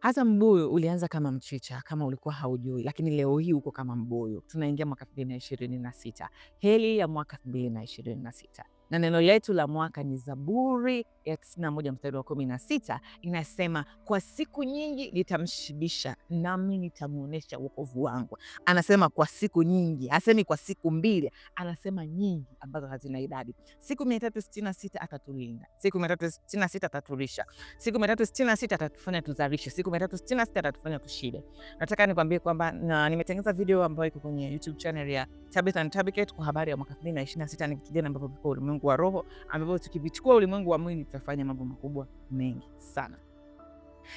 Hata mbuyu ulianza kama mchicha kama ulikuwa haujui, lakini leo hii uko kama mbuyu. Tunaingia mwaka 2026. Heri ya mwaka 2026. Na neno letu la mwaka ni Zaburi ya 91 mstari wa 16, inasema kwa siku nyingi nitamshibisha, nami nitamuonesha wokovu wangu. Anasema kwa siku nyingi, hasemi kwa siku mbili, anasema nyingi ambazo hazina idadi. Siku 366 atatulinda, siku 366 atatulisha, siku 366 atatufanya tuzalishe, siku 366 atatufanya tushibe. Nataka nikwambie kwamba nimetengeneza video ambayo iko kwenye YouTube channel ya Tabitha and Tabiket kwa habari ya mwaka 2026, ni kitu gani ambapo kiko ulimwengu wa roho, ambapo tukivichukua ulimwengu wa mwili tutafanya mambo makubwa mengi sana.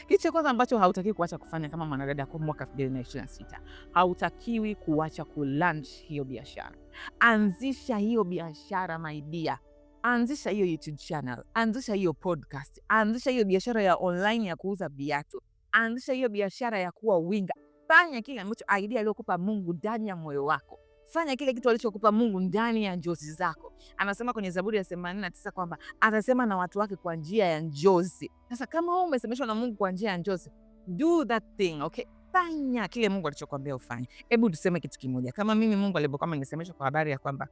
Kitu cha kwanza ambacho hautakiwi kuacha kufanya kama mwanadada kwa mwaka 2026, hautakiwi kuacha kulaunch hiyo biashara. Anzisha hiyo biashara my dear. Anzisha hiyo YouTube channel, anzisha hiyo podcast, anzisha hiyo biashara ya online ya kuuza viatu, anzisha hiyo biashara ya kuwa winga. Fanya kile ambacho idea aliyokupa Mungu ndani ya moyo wako. Fanya kile kitu alichokupa Mungu ndani ya njozi zako. Anasema kwenye Zaburi ya 89 kwamba atasema na watu wake kwa njia ya njozi. Sasa kama wewe umesemeshwa na Mungu kwa njia ya njozi, do that thing, okay? Fanya kile Mungu alichokuambia ufanye. Hebu tuseme kitu kimoja. Kama mimi Mungu alipokuwa amenisemesha kwa habari ya kwamba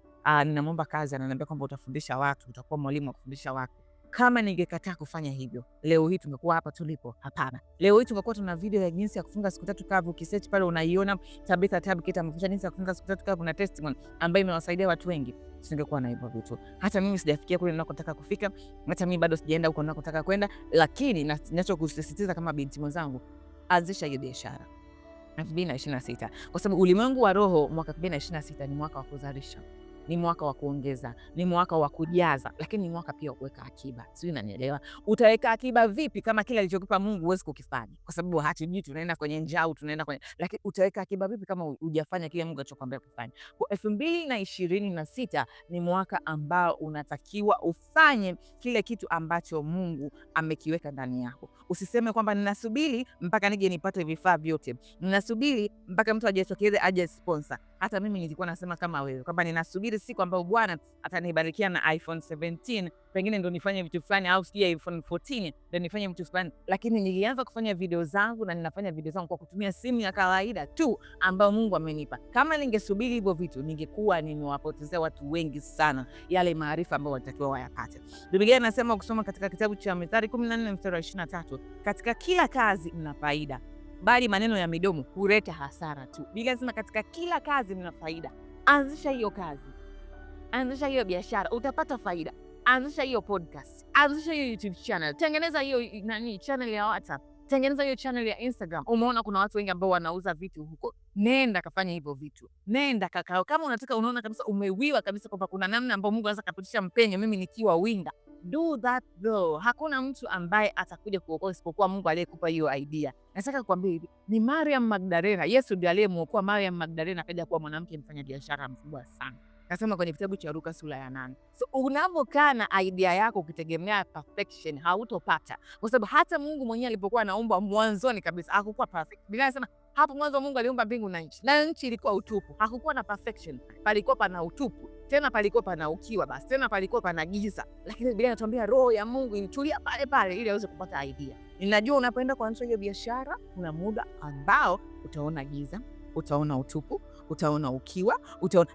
ninamwomba kazi, ananiambia kwamba utafundisha watu, utakuwa mwalimu wa kufundisha watu. Kama ningekataa kufanya hivyo, leo hii tungekuwa hapa tulipo? Hapana. Leo hii tungekuwa tuna video ya jinsi ya kufunga siku 3 kavu. Ukisearch pale unaiona Tabitha Tabiket amefundisha jinsi ya kufunga siku 3 kavu na testimony ambayo imewasaidia watu wengi. Tusingekuwa na hivyo vitu. Hata mimi sijafikia kule ninakotaka kufika, hata mimi bado sijaenda huko ninakotaka kwenda, lakini ninachokusisitiza kama binti mwenzangu, anzisha hiyo biashara 2026, kwa sababu ulimwengu wa roho mwaka 2026 ni mwaka wa kuzalisha, ni mwaka wa kuongeza, ni mwaka wa kujaza, lakini ni mwaka pia wa kuweka akiba. Sio, unanielewa? Utaweka akiba vipi kama kile alichokupa Mungu huwezi kukifanya? Kwa sababu hatujui tunaenda kwenye njaa au tunaenda kwenye, lakini utaweka akiba vipi kama hujafanya kile Mungu alichokuambia kufanya? Kwa 2026 ni mwaka ambao unatakiwa ufanye kile kitu ambacho Mungu amekiweka ndani yako. Usiseme kwamba ninasubiri mpaka nije nipate vifaa vyote, ninasubiri mpaka mtu ajitokeze aje sponsor. Hata mimi nilikuwa nasema kama wewe kwamba ninasubiri siku ambayo Bwana atanibarikia na iPhone 17 pengine ndo nifanye vitu fulani, au sijui iPhone 14 ndo nifanye vitu fulani, lakini nilianza kufanya video zangu na ninafanya video zangu kwa kutumia simu ya kawaida tu ambayo Mungu amenipa. Kama ningesubiri hivyo vitu, ningekuwa nimewapotezea watu wengi sana yale maarifa ambayo walitakiwa wayapate. Biblia inasema ukisoma katika kitabu cha Mithali 14 mstari wa 23, katika kila kazi mna faida, bali maneno ya midomo huleta hasara tu. Biblia inasema katika kila kazi mna faida. Anzisha hiyo kazi, anzisha hiyo biashara, utapata faida. Anzisha hiyo podcast, anzisha hiyo YouTube channel, tengeneza hiyo channel ya WhatsApp, tengeneza hiyo channel ya Instagram. Umeona kuna watu wengi ambao wanauza vitu huko, nenda kafanya hivyo vitu, nenda kakao. Kama unataka, unaona kabisa umewiwa kabisa kwamba kuna namna ambayo Mungu anaweza kupitisha mpenyo, mimi nikiwa winga, do that though. Hakuna mtu ambaye atakuja kuokoa isipokuwa Mungu aliyekupa hiyo idea. Nataka kukwambia hivi, ni Mariam Magdalena, Yesu ndiye aliyemuokoa Mariam Magdalena akaja kuwa mwanamke mfanya biashara mkubwa sana. Kasema kwenye kitabu cha Luka sura ya 8. So unapokaa na idea yako ukitegemea perfection, hautopata. Kwa sababu hata Mungu mwenyewe alipokuwa anaumba mwanzoni kabisa hakukuwa perfect. Biblia inasema hapo mwanzo Mungu aliumba mbingu na nchi, na nchi ilikuwa utupu. Hakukuwa na perfection. Palikuwa pana utupu, tena palikuwa pana ukiwa, basi tena palikuwa pana giza. Lakini Biblia inatuambia roho ya Mungu ilitulia pale pale ili aweze kupata idea. Ninajua unapoenda kuanzisha hiyo biashara, kuna muda ambao utaona giza, utaona utupu, utaona ukiwa,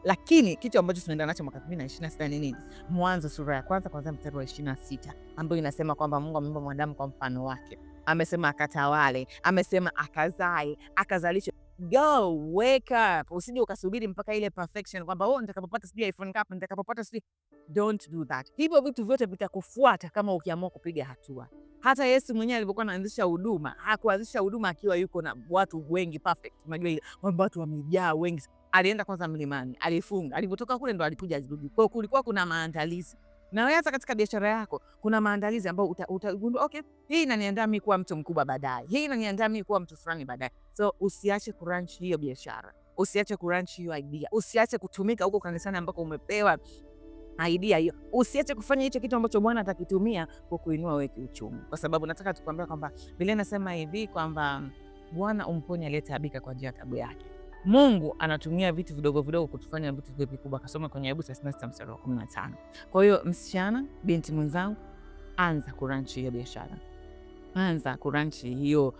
lakini kitu ambacho tunaenda nacho mwaka 2026 ni nini? Mwanzo sura ya 1 kuanzia mstari wa 26, ambayo inasema kwamba Mungu ameumba mwanadamu kwa mfano wake. Amesema akatawale, amesema akazae, akazalishe. Go, wake up. Usije ukasubiri mpaka ile perfection kwamba nitakapopata sijui iPhone ngapi, nitakapopata sijui. Don't do that. Hivyo vitu vyote vitakufuata kama ukiamua kupiga hatua. Hata Yesu mwenyewe alipokuwa anaanzisha huduma, hakuanzisha huduma akiwa yuko na watu wengi perfect. Unajua ile watu wamejaa wengi. Alienda kwanza mlimani, alifunga. Alipotoka kule ndo alikuja azirudi. Kwa kulikuwa kuna maandalizi. Na wewe hata katika biashara yako kuna maandalizi ambayo utagundua, okay, hii inaniandaa mimi kuwa mtu mkubwa baadaye. Hii inaniandaa mimi kuwa mtu fulani baadaye. So usiache kurunch hiyo biashara. Usiache kurunch hiyo idea. Usiache kutumika huko kanisani ambako umepewa idea hiyo. Usiache kufanya hicho kitu ambacho Bwana atakitumia kwa kuinua wewe kiuchumi. Kwa sababu nataka tukwambia kwamba Biblia inasema hivi kwamba Bwana umponya aliyetaabika kwa njia ya taabu yake. Mungu anatumia vitu vidogo vidogo kutufanya vitu vikubwa. Kasoma kwenye Ayubu 36 mstari wa 15. Kwa hiyo msichana, binti mwenzangu, anza kurunch hiyo biashara. anza kuranchi hiyo,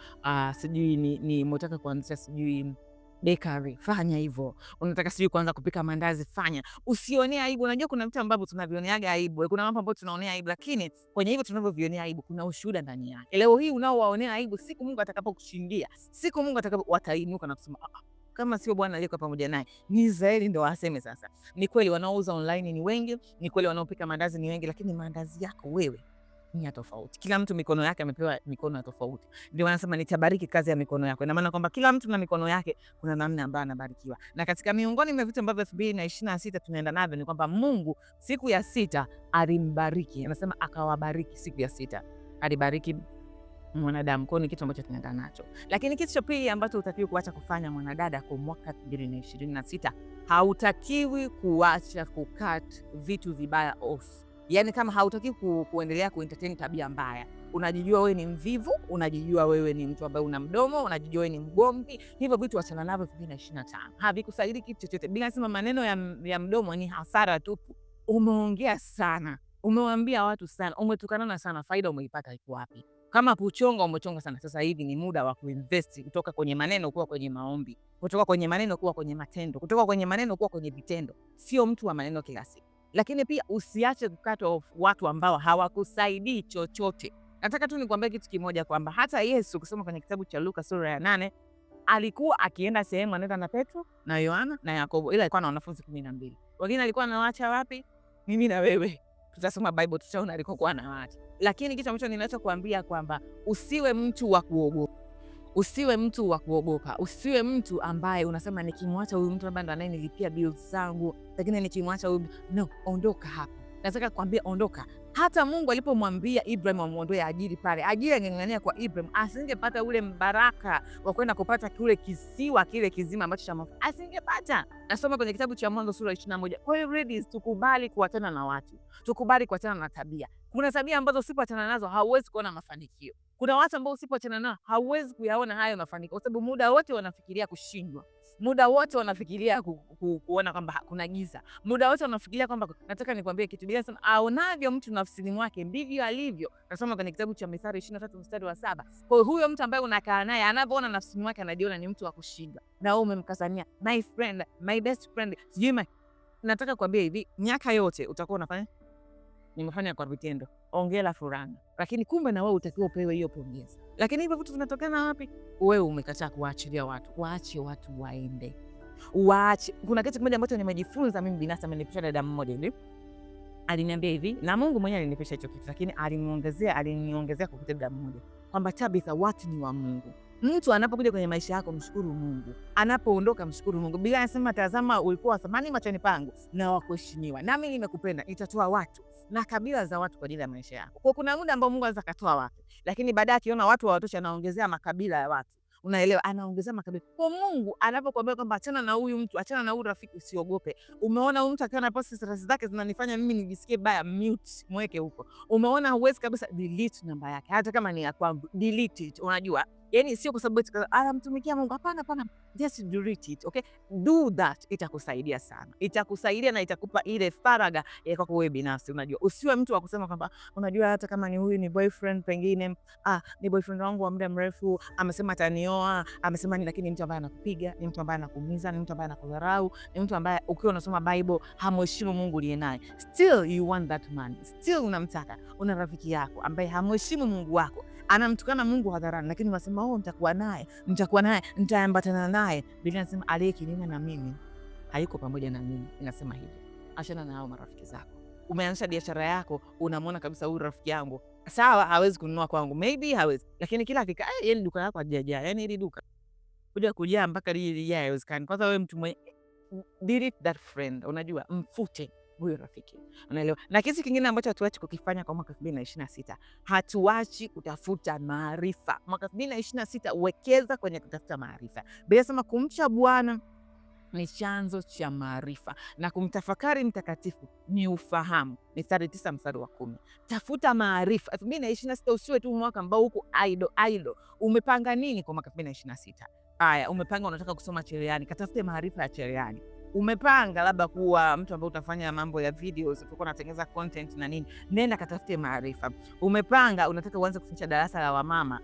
sijui ni mtaka kuanzisha sijui bakery, fanya hivyo. Unataka sijui kuanza kupika mandazi, fanya. Usionee aibu. Unajua kuna vitu ambavyo tunavioneaga aibu, kuna mambo ambayo tunaonea aibu, lakini kwenye hivyo tunavyovionea aibu kuna ushuhuda ndani yake. Leo hii unaowaonea aibu, siku Mungu atakapokushindia, siku Mungu watainuka na kusema kama sio Bwana aliyekuwa pamoja naye, ni Israeli ndo waseme sasa. Ni kweli wanaouza online ni wengi, ni kweli wanaopika mandazi ni wengi, lakini mandazi yako wewe ni ya tofauti. Kila mtu mikono yake amepewa mikono ya tofauti. Ndio wanasema nitabariki kazi ya mikono yako. Ina maana kwamba kila mtu na mikono yake kuna namna ambayo anabarikiwa. Na katika miongoni mwa vitu ambavyo 2026 tunaenda navyo ni kwamba Mungu siku ya 6 alimbariki. Anasema akawabariki siku ya 6. Alibariki mwanadamu. Kwa ni kitu ambacho tunaenda nacho. Lakini kitu cha pili ambacho utakiwi kuacha kufanya mwanadada kwa mwaka 2026, hautakiwi kuacha kukat vitu vibaya off. Yani kama hautaki kuendelea kuentertain tabia mbaya, unajijua wewe ni mvivu, unajijua wewe ni mtu ambaye una mdomo, unajijua wewe ni mgomvi, hivyo vitu achana navyo 2025. Havikusaidii kitu chochote. Bila sema maneno ya mdomo ni hasara tupu. Umeongea sana, umewaambia watu sana, umetukanana sana, faida umeipata iko wapi? Kama kuchonga umechonga sana. Sasa hivi ni muda wa kuinvest kutoka kwenye maneno kuwa kwenye maombi, kutoka kwenye maneno kuwa kwenye matendo, kutoka kwenye maneno kuwa kwenye vitendo. Sio mtu wa maneno kila siku. Lakini pia usiache kukata off watu ambao hawakusaidii chochote. Nataka tu nikwambie kitu kimoja kwamba hata Yesu kusoma kwenye kitabu cha Luka sura ya 8 alikuwa akienda sehemu anaenda na Petro na Yohana na Yakobo, ila alikuwa na wanafunzi 12. Wengine alikuwa anawaacha wapi? Mimi na wewe. Tutasoma Bible tutaona alikokuwa anawaacha. Lakini kitu ambacho ninachokuambia kwamba usiwe mtu wa kuogopa. Usiwe mtu wa kuogopa. Usiwe mtu ambaye unasema nikimwacha huyu mtu ambaye ndo anayenilipia bills zangu, lakini nikimwacha huyu, no, ondoka hapa. Nataka kukwambia ondoka. Hata Mungu alipomwambia Ibrahim amuondoe Hajiri pale, Hajiri angeng'ang'ania kwa Ibrahim, asingepata ule mbaraka wa kwenda kupata kile kisiwa kile kizima ambacho cha mafuta. Asingepata. Nasoma kwenye kitabu cha Mwanzo sura 21. Kwa hiyo ladies, tukubali kuachana na watu. Tukubali kuachana na tabia. Kuna tabia ambazo usipoachana nazo hauwezi kuona mafanikio. Kuna watu ambao usipoachana nao hauwezi kuyaona hayo mafanikio, kwa sababu muda wote wanafikiria kushindwa. Muda wote wanafikiria kuona kwamba kuna giza. Muda wote wanafikiria kwamba, nataka nikwambie kitu, Biblia inasema aonavyo mtu nafsini mwake ndivyo alivyo. Nasoma kwenye kitabu cha Mithali 23 mstari wa 7. Kwa huyo mtu ambaye unakaa naye anavyoona nafsini mwake anajiona ni mtu wa kushindwa. Na wewe umemkazania my friend, my best friend. Nataka kuambia hivi, miaka yote utakuwa unafanya nimefanya kwa vitendo. Ongela furana. Lakini kumbe na wewe utakiwa upewe hiyo pongezi. Lakini hivyo vitu vinatokana wapi? Wewe umekataa kuwaachilia watu. Waache watu waende. Waache. Kuna kitu kimoja ambacho nimejifunza mimi binafsi, amenipisha dada mmoja hivi. Aliniambia hivi, na Mungu mwenyewe alinipisha hicho kitu, lakini aliniongezea kwa dada mmoja kwamba Tabitha, watu ni wa Mungu. Mtu anapokuja kwenye maisha yako mshukuru Mungu. Anapoondoka mshukuru Mungu. Biblia inasema tazama, ulikuwa wa thamani machoni pangu na wa kuheshimiwa. Nami nimekupenda, nitatoa watu na kabila za watu kwa ajili ya maisha yako. Kwa kuna muda ambao Mungu anaweza katoa watu, lakini baadaye akiona watu hawatoshi anaongezea makabila ya watu. Unaelewa? Anaongezea makabila. Kwa Mungu anapokuambia kwamba achana na huyu mtu, achana na huyu rafiki, usiogope. Umeona huyu mtu akiwa na post stress zake zinanifanya mimi nijisikie baya, mute, mweke huko. Umeona huwezi kabisa, delete namba yake. Hata kama ni ya kwangu, delete it. Unajua? Yani sio kwa sababu anamtumikia Mungu. Hapana. Just delete it, okay? Do that. Itakusaidia sana. Itakusaidia na itakupa ile faraga ya kwako wewe binafsi. Unajua, usiwe mtu wa kusema kwamba unajua hata kama ni huyu ni boyfriend, pengine ni boyfriend wangu wa muda mrefu, amesema atanioa, amesema ni, lakini mtu ambaye anakupiga, ni mtu ambaye anakuumiza, ni mtu ambaye anakudharau, ni mtu ambaye ukiwa unasoma Bible hamheshimu Mungu aliye naye. Still you want that man. Still unamtaka. Una rafiki yako ambaye hamheshimu Mungu wako, anamtukana Mungu hadharani, lakini unasema nitakuwa naye, nitaambatana naye. Biblia inasema aliye kinyume na mimi hayuko pamoja na mimi. Inasema hivyo. Achana na hao marafiki zako. Umeanzisha biashara yako, unamwona kabisa huyu rafiki yangu, sawa, hawezi kununua kwangu, maybe hawezi, lakini kila hakika yani duka lako hajajaa, yani ili duka kuja kujaa mpaka lijaa haiwezekani. Kwanza wewe mtu mwenye, delete that friend, unajua, mfute huyo rafiki. Unaelewa? Na kitu kingine ambacho hatuachi kukifanya kwa mwaka 2026, hatuachi kutafuta maarifa. Mwaka 2026 wekeza kwenye kutafuta maarifa. Biblia inasema kumcha Bwana ni chanzo cha maarifa na kumtafakari mtakatifu ni ufahamu. Mithali 9 mstari wa 10. Tafuta maarifa. 2026 usiwe tu mwaka ambao uko idle. Umepanga nini kwa mwaka 2026? Haya, umepanga unataka kusoma cherehani, katafute maarifa ya cherehani. Umepanga labda kuwa mtu ambaye utafanya mambo ya videos, utakuwa unatengeneza content na nini, nenda katafute maarifa. Umepanga unataka uanze kufundisha darasa la wamama,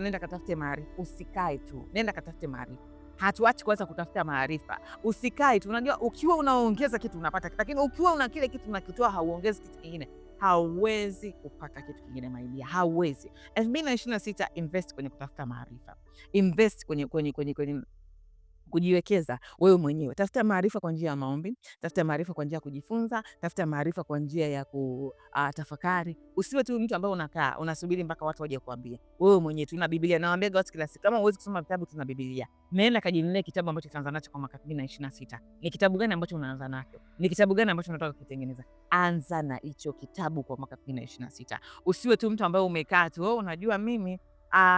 nenda katafute maarifa. Usikae tu, nenda katafute maarifa. Hatuachi kwanza kutafuta maarifa. Usikae tu. Unajua ukiwa unaongeza kitu unapata kitu, lakini ukiwa una kile kitu unakitoa hauongezi kitu kingine, hauwezi kupata kitu kingine my dear, hauwezi. 2026 invest kwenye kutafuta maarifa. Invest kwenye kujiwekeza wewe mwenyewe. Tafuta maarifa kwa njia ya maombi, tafuta maarifa kwa njia ya kujifunza, tafuta maarifa kwa njia ya kutafakari. Usiwe tu mtu ambaye unakaa unasubiri mpaka watu waje kuambia. Wewe mwenyewe tuna Biblia. Nawaambia watu kila siku, kama huwezi kusoma vitabu, tuna Biblia. Nenda kajinunulie kitabu ambacho utaanza nacho kwa mwaka 2026. Ni kitabu gani ambacho unaanza nacho? Ni kitabu gani ambacho unataka kutengeneza? Anza na hicho kitabu kwa mwaka 2026. Usiwe tu mtu ambaye umekaa tu, unajua mimi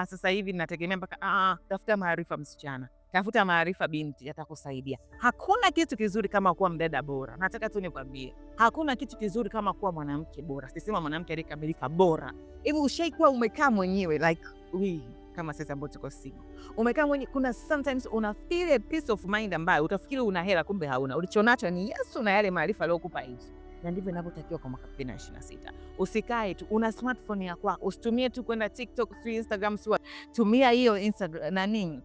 sasa hivi nategemea mpaka tafuta maarifa msichana. Tafuta maarifa binti, yatakusaidia. Hakuna kitu kizuri kama kuwa mdada bora. Nataka tu nikwambie, hakuna kitu kizuri kama kuwa mwanamke bora. Sisema mwanamke aliyekamilika bora. Hivi ushaikuwa umekaa mwenyewe like kama sasa ambao tuko single. Umekaa mwenyewe, kuna sometimes una feel a peace of mind ambayo utafikiri una hela kumbe hauna. Ulichonacho ni Yesu na yale maarifa aliyokupa Yesu. Na ndivyo inavyotakiwa kwa mwaka 2026. Usikae tu una smartphone ya kwako. Usitumie tu kwenda TikTok, Instagram, tumia hiyo Instagram na nini?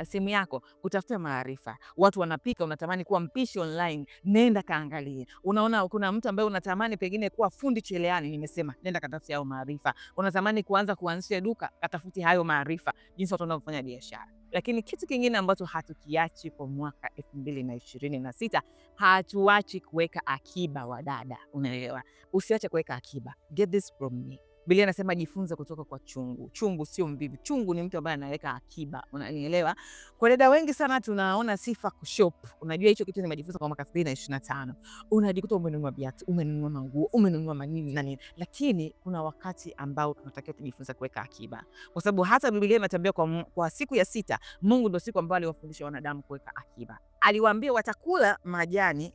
Simu yako utafuta maarifa. Watu wanapika, unatamani kuwa mpishi online, nenda kaangalie. Unaona kuna mtu ambaye unatamani pengine kuwa fundi cherehani, nimesema nenda katafute hayo maarifa. Unatamani kuanzisha duka, katafuti hayo maarifa, jinsi watu wanavyofanya biashara. Lakini kitu kingine ambacho hatukiachi kwa mwaka 2026, hatuachi kuweka akiba. Wadada, unaelewa? Usiache kuweka akiba. Get this from me. Biblia inasema jifunze kutoka kwa chungu. Chungu sio mbibi. Chungu ni mtu ambaye anaweka akiba. Unanielewa? Kwa dada wengi sana tunaona sifa kushop. Unajua hicho kitu nimejifunza kwa mwaka 2025. Unajikuta umenunua viatu, umenunua manguo, umenunua manini na nini. Lakini kuna wakati ambao tunatakiwa tujifunze kuweka akiba. Kwa sababu hata Biblia inatambia kwa siku ya 6, Mungu ndio siku ambayo aliwafundisha wanadamu kuweka akiba. Aliwaambia watakula majani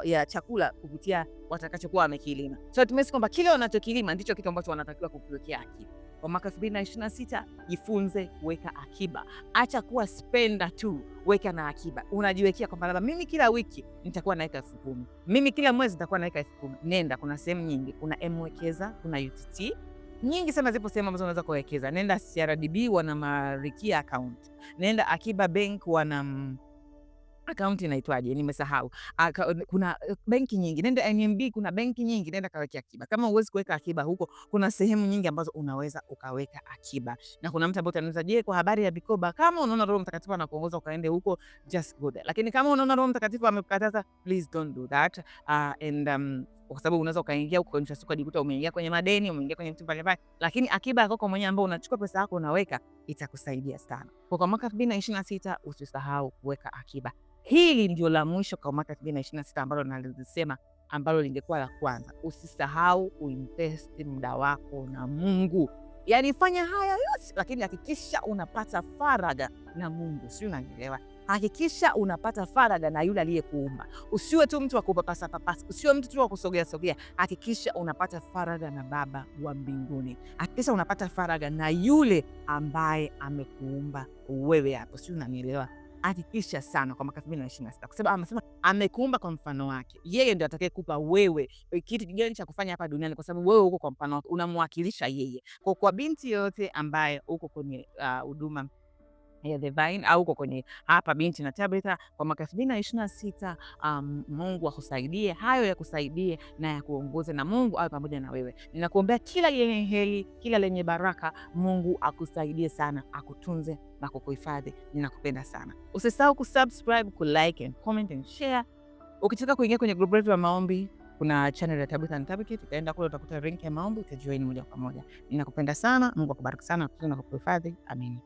ya chakula kupitia watakachokuwa wamekilima. So tumesi kwamba kile wanachokilima ndicho kitu ambacho wanatakiwa kukiwekea akiba. Kwa mwaka 2026 jifunze kuweka akiba. Acha kuwa spender tu, weka na akiba. Unajiwekea kwamba labda mimi kila wiki nitakuwa naweka 10,000. Mimi kila mwezi nitakuwa naweka 10,000. Nenda, kuna sehemu nyingi, kuna Mwekeza, kuna UTT. Nyingi sana zipo sehemu ambazo unaweza kuwekeza. Nenda CRDB wana Marikia account. Nenda Akiba Bank wana akaunti inaitwaje? Nimesahau. Kuna benki nyingi. Nenda NMB, kuna benki nyingi, nenda kaweke akiba. Kama huwezi kuweka akiba huko, kuna sehemu nyingi ambazo unaweza ukaweka akiba. Na kuna mtu ambaye ataniuliza, je, kwa habari ya vikoba, kama unaona Roho Mtakatifu anakuongoza ukaende huko, just go there. Lakini kama unaona Roho Mtakatifu amekukataza, please don't do that. Kwa sababu unaweza ukaingia huko kwa siku ukajikuta umeingia kwenye madeni, umeingia kwenye vitu mbalimbali. Lakini akiba yako mwenyewe ambayo unachukua pesa yako unaweka, itakusaidia sana. Kwa mwaka 2026 usisahau kuweka akiba. Hili ndio la mwisho kwa mwaka 2026 ambalo nalisema, ambalo lingekuwa la kwanza. Usisahau kuinvest muda wako na Mungu. Yaani fanya haya yote, lakini hakikisha unapata faraga na Mungu. Sio, unanielewa? Hakikisha unapata faraga na yule aliyekuumba. Usiwe tu mtu wa kupapasa papasa, usiwe mtu tu wa kusogea sogea. Hakikisha unapata faraga na Baba wa mbinguni. Hakikisha unapata faraga na yule ambaye amekuumba wewe hapo. Sio, unanielewa? Hakikisha sana kwa mwaka 2026 kwa sababu amesema amekuumba kwa mfano wake. Yeye ndiye atakayekupa wewe kitu gani cha kufanya hapa duniani, kwa sababu wewe uko kwa mfano wake, unamwakilisha yeye. Kwa binti yote ambaye uko kwenye huduma ya The Vine au uko kwenye hapa Binti na Tabitha, kwa mwaka 2026 Mungu akusaidie, hayo yakusaidie na yakuongoze, na Mungu awe pamoja na wewe. Ninakuombea kila lenye heri, kila lenye baraka. Mungu akusaidie sana, akutunze na kukuhifadhi. Ninakupenda sana. Usisahau kusubscribe, kulike and comment and share. Ukitaka kuingia kwenye group letu ya maombi, kuna channel ya Tabitha and Tabitha, utaenda kule utakuta link ya maombi, utajoin moja kwa moja. Ninakupenda sana. Mungu akubariki sana, akutunze na kukuhifadhi. Amen.